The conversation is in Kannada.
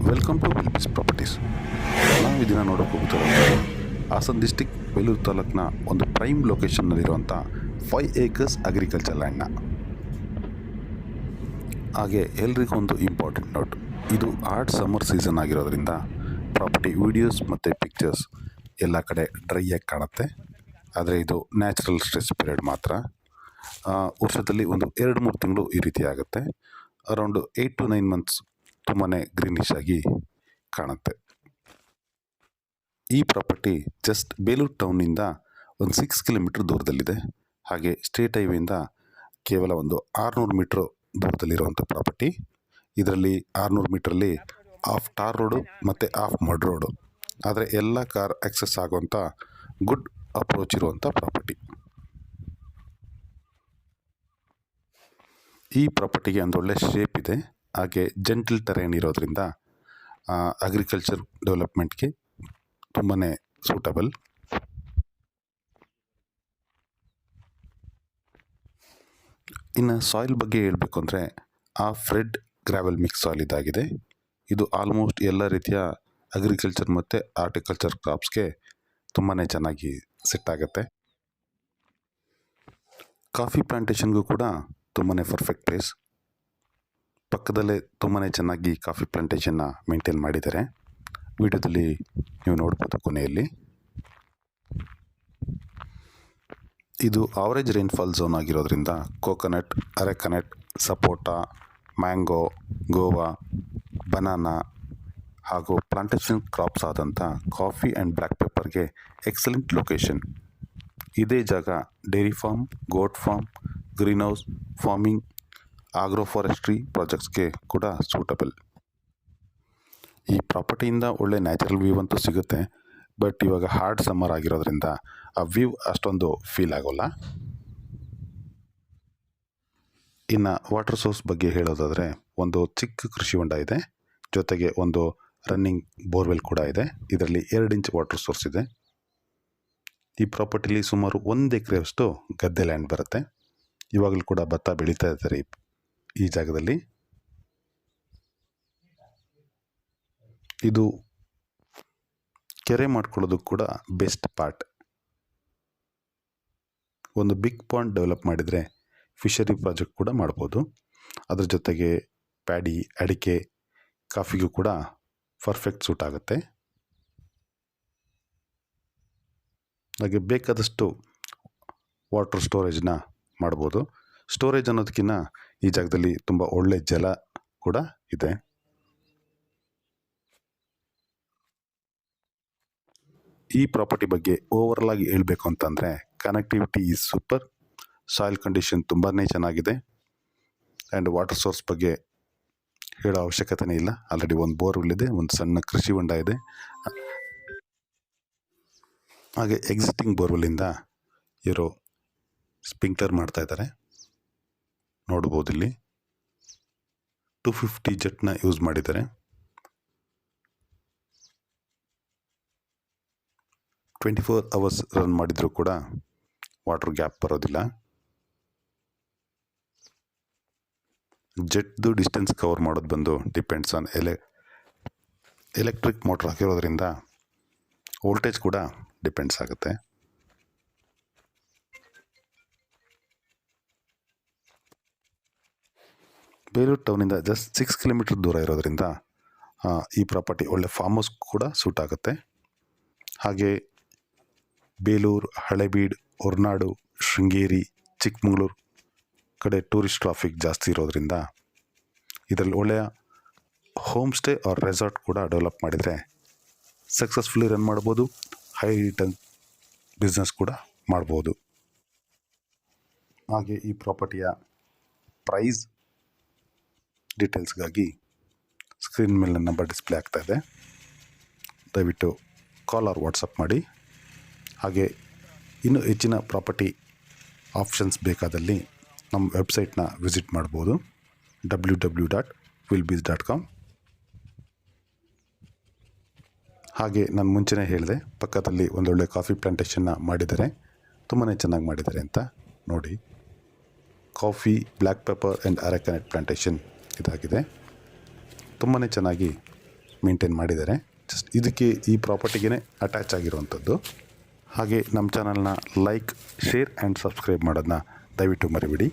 Welcome to ವಿಲ್ಬಿಸ್ properties. ನಾವು ಇದನ್ನು ನೋಡೋಕೆ ಹೋಗ್ತಿರೋದು ಹಾಸನ್ ಡಿಸ್ಟಿಕ್ ಬೇಲೂರು ತಾಲೂಕಿನ ಒಂದು ಪ್ರೈಮ್ ಲೊಕೇಶನ್ನಲ್ಲಿರುವಂಥ 5 acres ಅಗ್ರಿಕಲ್ಚರ್ ಲ್ಯಾಂಡ್ನ. ಹಾಗೆ ಎಲ್ರಿಗೂ ಒಂದು ಇಂಪಾರ್ಟೆಂಟ್ ನೋಟ್, ಇದು ಹಾಟ್ ಸಮ್ಮರ್ ಸೀಸನ್ ಆಗಿರೋದ್ರಿಂದ ಪ್ರಾಪರ್ಟಿ ವೀಡಿಯೋಸ್ ಮತ್ತು ಪಿಕ್ಚರ್ಸ್ ಎಲ್ಲ ಕಡೆ ಡ್ರೈ ಆಗಿ ಕಾಣುತ್ತೆ. ಆದರೆ ಇದು ನ್ಯಾಚುರಲ್ ಸ್ಟ್ರೆಸ್ ಪೀರಿಯಡ್ ಮಾತ್ರ. ವರ್ಷದಲ್ಲಿ ಒಂದು 2-3 ತಿಂಗಳು ಈ ರೀತಿ ಆಗುತ್ತೆ. ಅರೌಂಡ್ 8 to 9 months ತುಂಬಾ ಗ್ರೀನಿಶ್ ಆಗಿ ಕಾಣುತ್ತೆ. ಈ ಪ್ರಾಪರ್ಟಿ ಜಸ್ಟ್ ಬೇಲೂರು ಟೌನಿಂದ ಒಂದು 6 ಕಿಲೋಮೀಟರ್ ದೂರದಲ್ಲಿದೆ. ಹಾಗೆ ಸ್ಟೇಟ್ ಹೈವೇಯಿಂದ ಕೇವಲ ಒಂದು 600 ಮೀಟ್ರ್ ದೂರದಲ್ಲಿರುವಂಥ ಪ್ರಾಪರ್ಟಿ. ಇದರಲ್ಲಿ 600 ಮೀಟ್ರಲ್ಲಿ ಹಾಫ್ ಟಾರ್ ರೋಡು ಮತ್ತು ಹಾಫ್ ಮಡ್ ರೋಡು, ಆದರೆ ಎಲ್ಲ ಕಾರ್ ಆಕ್ಸೆಸ್ ಆಗುವಂಥ ಗುಡ್ ಅಪ್ರೋಚ್ ಇರುವಂಥ ಪ್ರಾಪರ್ಟಿ. ಈ ಪ್ರಾಪರ್ಟಿಗೆ ಒಂದು ಒಳ್ಳೆ ಶೇಪ್ ಇದೆ. ಹಾಗೆ ಜೆಂಟಲ್ ಟೆರೇನ್ ಇರೋದ್ರಿಂದ ಅಗ್ರಿಕಲ್ಚರ್ ಡೆವಲಪ್ಮೆಂಟ್ಗೆ ತುಂಬಾ ಸೂಟಬಲ್. ಇನ್ನು ಸಾಯಿಲ್ ಬಗ್ಗೆ ಹೇಳಬೇಕು ಅಂದರೆ ರೆಡ್ ಗ್ರಾವೆಲ್ ಮಿಕ್ಸ್ ಸಾಯಿಲ್ ಇದಾಗಿದೆ. ಇದು ಆಲ್ಮೋಸ್ಟ್ ಎಲ್ಲ ರೀತಿಯ ಅಗ್ರಿಕಲ್ಚರ್ ಮತ್ತು ಆರ್ಟಿಕಲ್ಚರ್ ಕ್ರಾಪ್ಸ್ಗೆ ತುಂಬಾ ಚೆನ್ನಾಗಿ ಸೆಟ್ ಆಗುತ್ತೆ. ಕಾಫಿ ಪ್ಲಾಂಟೇಶನ್ಗೂ ಕೂಡ ತುಂಬಾ ಪರ್ಫೆಕ್ಟ್ ಪ್ಲೇಸ್. ಪಕ್ಕದಲ್ಲೇ ತುಂಬಾ ಚೆನ್ನಾಗಿ ಕಾಫಿ ಪ್ಲಾಂಟೇಶನ್ನ ಮೇಂಟೈನ್ ಮಾಡಿದ್ದಾರೆ. ವಿಡಿಯೋದಲ್ಲಿ ನೀವು ನೋಡ್ಬೋದು ಕೊನೆಯಲ್ಲಿ. ಇದು ಆವರೇಜ್ ರೈನ್ಫಾಲ್ ಝೋನ್ ಆಗಿರೋದ್ರಿಂದ coconut, arecanut, sapota, mango, guava, banana ಹಾಗೂ ಪ್ಲಾಂಟೇಶನ್ ಕ್ರಾಪ್ಸ್ ಆದಂಥ ಕಾಫಿ ಆ್ಯಂಡ್ ಬ್ಲ್ಯಾಕ್ ಪೆಪ್ಪರ್ಗೆ ಎಕ್ಸಲೆಂಟ್ ಲೊಕೇಶನ್. ಇದೇ ಜಾಗ dairy farm, goat farm, greenhouse, farming, agro forestry ಪ್ರಾಜೆಕ್ಟ್ಸ್ಗೆ ಕೂಡ ಸೂಟಬಲ್. ಈ ಪ್ರಾಪರ್ಟಿಯಿಂದ ಒಳ್ಳೆ ನ್ಯಾಚುರಲ್ ವ್ಯೂ ಅಂತೂ ಸಿಗುತ್ತೆ. ಬಟ್ ಇವಾಗ ಹಾರ್ಡ್ ಸಮ್ಮರ್ ಆಗಿರೋದ್ರಿಂದ ಆ ವ್ಯೂ ಅಷ್ಟೊಂದು ಫೀಲ್ ಆಗೋಲ್ಲ. ಇನ್ನು ವಾಟರ್ ಸೋರ್ಸ್ ಬಗ್ಗೆ ಹೇಳೋದಾದರೆ ಒಂದು ಚಿಕ್ಕ ಕೃಷಿ ಹೊಂಡ ಇದೆ, ಜೊತೆಗೆ ಒಂದು ರನ್ನಿಂಗ್ ಬೋರ್ವೆಲ್ ಕೂಡ ಇದೆ. ಇದರಲ್ಲಿ 2 ಇಂಚ್ ವಾಟರ್ ಸೋರ್ಸ್ ಇದೆ. ಈ ಪ್ರಾಪರ್ಟಿಲಿ ಸುಮಾರು 1 ಎಕರೆಯಷ್ಟು ಗದ್ದೆ ಲ್ಯಾಂಡ್ ಬರುತ್ತೆ. ಇವಾಗಲೂ ಕೂಡ ಭತ್ತ ಬೆಳೀತಾ ಇದ್ದಾರೆ ಈ ಜಾಗದಲ್ಲಿ. ಇದು ಕೆರೆ ಮಾಡ್ಕೊಳ್ಳೋದಕ್ಕೆ ಕೂಡ ಬೆಸ್ಟ್ ಪಾರ್ಟ್. ಒಂದು ಬಿಗ್ ಪಾಂಡ್ ಡೆವಲಪ್ ಮಾಡಿದರೆ ಫಿಶರಿ ಪ್ರಾಜೆಕ್ಟ್ ಕೂಡ ಮಾಡ್ಬೋದು. ಅದ್ರ ಜೊತೆಗೆ ಪ್ಯಾಡಿ, ಅಡಿಕೆ, ಕಾಫಿಗೂ ಕೂಡ ಪರ್ಫೆಕ್ಟ್ ಸೂಟ್ ಆಗುತ್ತೆ. ಹಾಗೆ ಬೇಕಾದಷ್ಟು ವಾಟರ್ ಸ್ಟೋರೇಜ್ನ ಮಾಡ್ಬೋದು. ಸ್ಟೋರೇಜ್ ಅನ್ನೋದಕ್ಕಿಂತ ಈ ಜಾಗದಲ್ಲಿ ತುಂಬ ಒಳ್ಳೆ ಜಲ ಕೂಡ ಇದೆ. ಈ ಪ್ರಾಪರ್ಟಿ ಬಗ್ಗೆ ಓವರಾಲ್ ಆಗಿ ಹೇಳಬೇಕು ಅಂತಂದರೆ connectivity is super, soil condition ತುಂಬಾ ಚೆನ್ನಾಗಿದೆ. ಆ್ಯಂಡ್ ವಾಟರ್ ಸೋರ್ಸ್ ಬಗ್ಗೆ ಹೇಳೋ ಅವಶ್ಯಕತೆನೇ ಇಲ್ಲ. ಆಲ್ರೆಡಿ ಒಂದು ಬೋರ್ವೆಲ್ ಇದೆ, ಒಂದು ಸಣ್ಣ ಕೃಷಿ ಹೊಂಡ ಇದೆ. ಹಾಗೆ ಎಕ್ಸಿಸ್ಟಿಂಗ್ ಬೋರ್ವೆಲ್ಲಿಂದ ಇವರು ಸ್ಪ್ರಿಂಕ್ಲರ್ ಮಾಡ್ತಾ ಇದ್ದಾರೆ, ನೋಡ್ಬೋದು. ಇಲ್ಲಿ 250 ಜೆಟ್ನ ಯೂಸ್ ಮಾಡಿದ್ದಾರೆ. 24 hours ರನ್ ಮಾಡಿದರೂ ಕೂಡ ವಾಟರ್ ಗ್ಯಾಪ್ ಬರೋದಿಲ್ಲ. ಜೆಟ್ದು ಡಿಸ್ಟೆನ್ಸ್ ಕವರ್ ಮಾಡೋದು ಬಂದು ಡಿಪೆಂಡ್ಸ್ ಆನ್ ಎಲೆಕ್ಟ್ರಿಕ್ ಮೋಟ್ರ್ ಹಾಕಿರೋದ್ರಿಂದ ವೋಲ್ಟೇಜ್ ಕೂಡ ಡಿಪೆಂಡ್ಸ್ ಆಗುತ್ತೆ. ಬೇಲೂರು ಟೌನಿಂದ ಜಸ್ಟ್ 6 ಕಿಲೋಮೀಟರ್ ದೂರ ಇರೋದ್ರಿಂದ ಈ ಪ್ರಾಪರ್ಟಿ ಒಳ್ಳೆ ಫಾರ್ಮ್ ಹೌಸ್ ಕೂಡ ಸೂಟ್ ಆಗುತ್ತೆ. ಹಾಗೆ ಬೇಲೂರು, ಹಳೆಬೀಡು, ಹೊರನಾಡು, ಶೃಂಗೇರಿ, ಚಿಕ್ಕಮಗಳೂರು ಕಡೆ ಟೂರಿಸ್ಟ್ ಟ್ರಾಫಿಕ್ ಜಾಸ್ತಿ ಇರೋದ್ರಿಂದ ಇದರಲ್ಲಿ ಒಳ್ಳೆಯ ಹೋಮ್ ಸ್ಟೇ ಆರ್ ರೆಸಾರ್ಟ್ ಕೂಡ ಡೆವಲಪ್ ಮಾಡಿದರೆ ಸಕ್ಸಸ್ಫುಲಿ ರನ್ ಮಾಡ್ಬೋದು. ಹೈ ರಿಟರ್ನ್ ಬಿಸ್ನೆಸ್ ಕೂಡ ಮಾಡ್ಬೋದು. ಹಾಗೆ ಈ ಪ್ರಾಪರ್ಟಿಯ ಪ್ರೈಸ್ ಡೀಟೇಲ್ಸ್ಗಾಗಿ ಸ್ಕ್ರೀನ್ ಮೇಲೆ ನಂಬರ್ ಡಿಸ್ಪ್ಲೇ ಆಗ್ತಾ ಇದೆ. ದಯವಿಟ್ಟು ಕಾಲ್ ಆರ್ ವಾಟ್ಸಪ್ ಮಾಡಿ. ಹಾಗೆ ಇನ್ನೂ ಹೆಚ್ಚಿನ ಪ್ರಾಪರ್ಟಿ ಆಪ್ಷನ್ಸ್ ಬೇಕಾದಲ್ಲಿ ನಮ್ಮ ವೆಬ್ಸೈಟ್ನ ವಿಸಿಟ್ ಮಾಡ್ಬೋದು, www.wilbis.com. ಹಾಗೆ ನಾನು ಮುಂಚೆನೇ ಹೇಳಿದೆ, ಪಕ್ಕದಲ್ಲಿ ಒಂದೊಳ್ಳೆ ಕಾಫಿ ಪ್ಲಾಂಟೇಶನ್ನ ಮಾಡಿದ್ದಾರೆ, ತುಂಬಾ ಚೆನ್ನಾಗಿ ಮಾಡಿದ್ದಾರೆ ಅಂತ ನೋಡಿ. Coffee, black pepper and arecanut plantation ಇದಾಗಿದೆ. ತುಂಬಾ ಚೆನ್ನಾಗಿ ಮೇಂಟೈನ್ ಮಾಡಿದ್ದಾರೆ. ಜಸ್ಟ್ ಇದಕ್ಕೆ ಈ ಪ್ರಾಪರ್ಟಿಗೆ ಅಟ್ಯಾಚ್ ಆಗಿರುವಂಥದ್ದು. ಹಾಗೆ ನಮ್ಮ ಚಾನಲ್ನ ಲೈಕ್, ಶೇರ್ ಆ್ಯಂಡ್ ಸಬ್ಸ್ಕ್ರೈಬ್ ಮಾಡೋದನ್ನ ದಯವಿಟ್ಟು ಮರಿಬೇಡಿ.